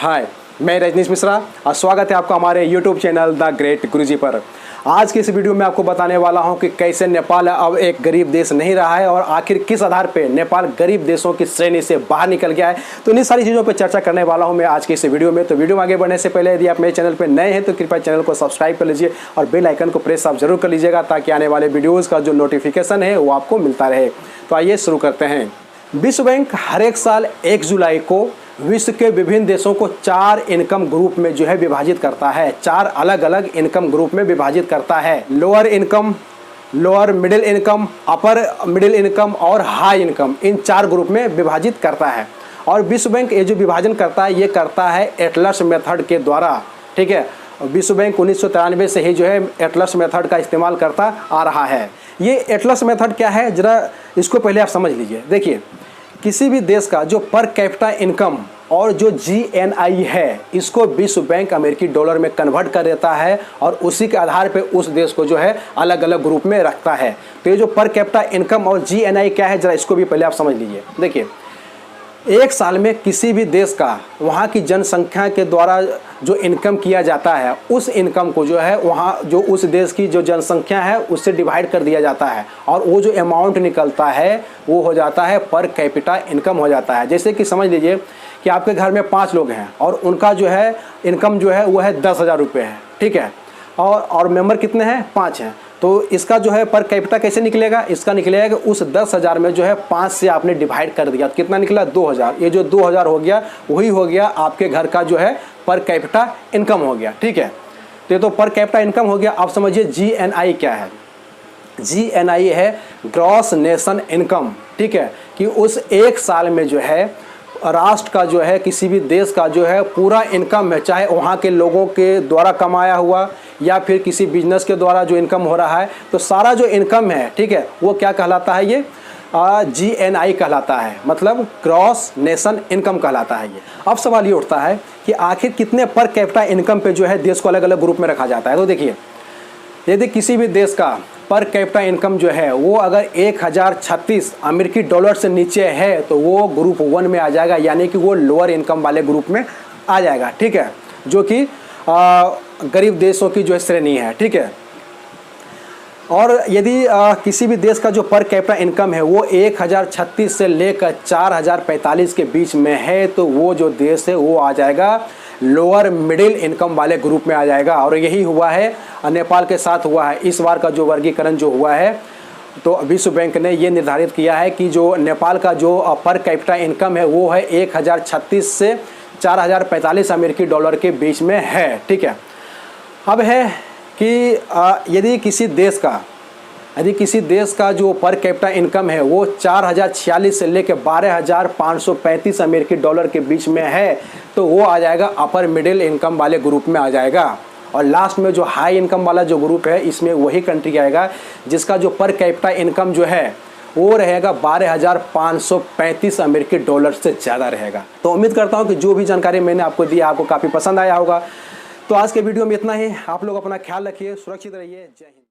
हाय, मैं रजनीश मिश्रा और स्वागत है आपका हमारे YouTube चैनल द ग्रेट गुरुजी पर। आज की इस वीडियो में आपको बताने वाला हूं कि कैसे नेपाल अब एक गरीब देश नहीं रहा है और आखिर किस आधार पे नेपाल गरीब देशों की श्रेणी से बाहर निकल गया है। तो इन्हीं सारी चीज़ों पर चर्चा करने वाला हूं मैं आज की इस वीडियो में। तो वीडियो में आगे बढ़ने से पहले यदि आप मेरे चैनल पर नए हैं तो कृपया चैनल को सब्सक्राइब कर लीजिए और बेल आइकन को प्रेस आप जरूर कर लीजिएगा ताकि आने वाले वीडियोज़ का जो नोटिफिकेशन है वो आपको मिलता रहे। तो आइए शुरू करते हैं। विश्व बैंक हर एक साल 1 जुलाई को विश्व के विभिन्न देशों को 4 इनकम ग्रुप में जो है विभाजित करता है। 4 अलग अलग इनकम ग्रुप में विभाजित करता है। Lower income, lower middle income, upper middle income और हाई इनकम, इन 4 ग्रुप में विभाजित करता है। और विश्व बैंक ये जो विभाजन करता है ये करता है एटलस मेथड के द्वारा। ठीक है, विश्व बैंक 1993 से ही जो है एटलस मेथड का इस्तेमाल करता आ रहा है। ये एटलस मेथड क्या है, जरा इसको पहले आप समझ लीजिए। देखिए, किसी भी देश का जो पर कैपिटा इनकम और जो GNI है इसको विश्व बैंक अमेरिकी डॉलर में कन्वर्ट कर देता है और उसी के आधार पे उस देश को जो है अलग अलग ग्रुप में रखता है। तो ये जो पर कैपिटा इनकम और GNI क्या है, जरा इसको भी पहले आप समझ लीजिए। देखिए, एक साल में किसी भी देश का वहाँ की जनसंख्या के द्वारा जो इनकम किया जाता है उस इनकम को जो है वहाँ जो उस देश की जो जनसंख्या है उससे डिवाइड कर दिया जाता है और वो जो अमाउंट निकलता है वो हो जाता है पर कैपिटा इनकम हो जाता है। जैसे कि समझ लीजिए कि आपके घर में 5 लोग हैं और उनका जो है इनकम जो है वो है 10,000 रुपये है। ठीक है, और मेंबर कितने हैं, 5 हैं। तो इसका जो है पर कैपिटा कैसे निकलेगा, इसका निकलेगा कि उस 10,000 में जो है 5 से आपने डिवाइड कर दिया, कितना निकला, 2,000। ये जो 2,000 हो गया वही हो गया आपके घर का जो है पर कैपिटा इनकम हो गया। ठीक है, तो ये तो पर कैपिटा इनकम हो गया। आप समझिए GNI क्या है। GNI है ग्रॉस नेशन इनकम। ठीक है, कि उस एक साल में जो है राष्ट्र का जो है किसी भी देश का जो है पूरा इनकम है, चाहे वहाँ के लोगों के द्वारा कमाया हुआ या फिर किसी बिजनेस के द्वारा जो इनकम हो रहा है, तो सारा जो इनकम है, ठीक है, वो क्या कहलाता है, ये GNI कहलाता है, मतलब ग्रॉस नेशन इनकम कहलाता है ये। अब सवाल ये उठता है कि आखिर कितने पर कैपिटा इनकम पे जो है देश को अलग अलग ग्रुप में रखा जाता है। तो देखिए, यदि किसी भी देश का पर कैपिटा इनकम जो है वो अगर 1036 अमेरिकी डॉलर से नीचे है तो वो ग्रुप 1 में आ जाएगा, यानी कि वो लोअर इनकम वाले ग्रुप में आ जाएगा। ठीक है, जो कि गरीब देशों की जो श्रेणी है। ठीक है, और यदि किसी भी देश का जो पर कैपिटा इनकम है वो 1036 से लेकर 4045 के बीच में है तो वो जो देश है वो आ जाएगा लोअर मिडिल इनकम वाले ग्रुप में आ जाएगा। और यही हुआ है नेपाल के साथ हुआ है। इस बार का जो वर्गीकरण जो हुआ है तो विश्व बैंक ने ये निर्धारित किया है कि जो नेपाल का जो पर कैपिटा इनकम है वो है 1036 से 4045 अमेरिकी डॉलर के बीच में है। ठीक है, अब है कि यदि किसी देश का जो पर कैपिटा इनकम है वो 4046 से लेकर 12,535 अमेरिकी डॉलर के बीच में है तो वो आ जाएगा अपर मिडिल इनकम वाले ग्रुप में आ जाएगा। और लास्ट में जो हाई इनकम वाला जो ग्रुप है इसमें वही कंट्री आएगा जिसका जो पर कैपिटा इनकम जो है वो रहेगा 12,535 अमेरिकी डॉलर से ज़्यादा रहेगा। तो उम्मीद करता हूँ कि जो भी जानकारी मैंने आपको दी आपको काफ़ी पसंद आया होगा। तो आज के वीडियो में इतना ही। आप लोग अपना ख्याल रखिए, सुरक्षित रहिए। जय हिंद।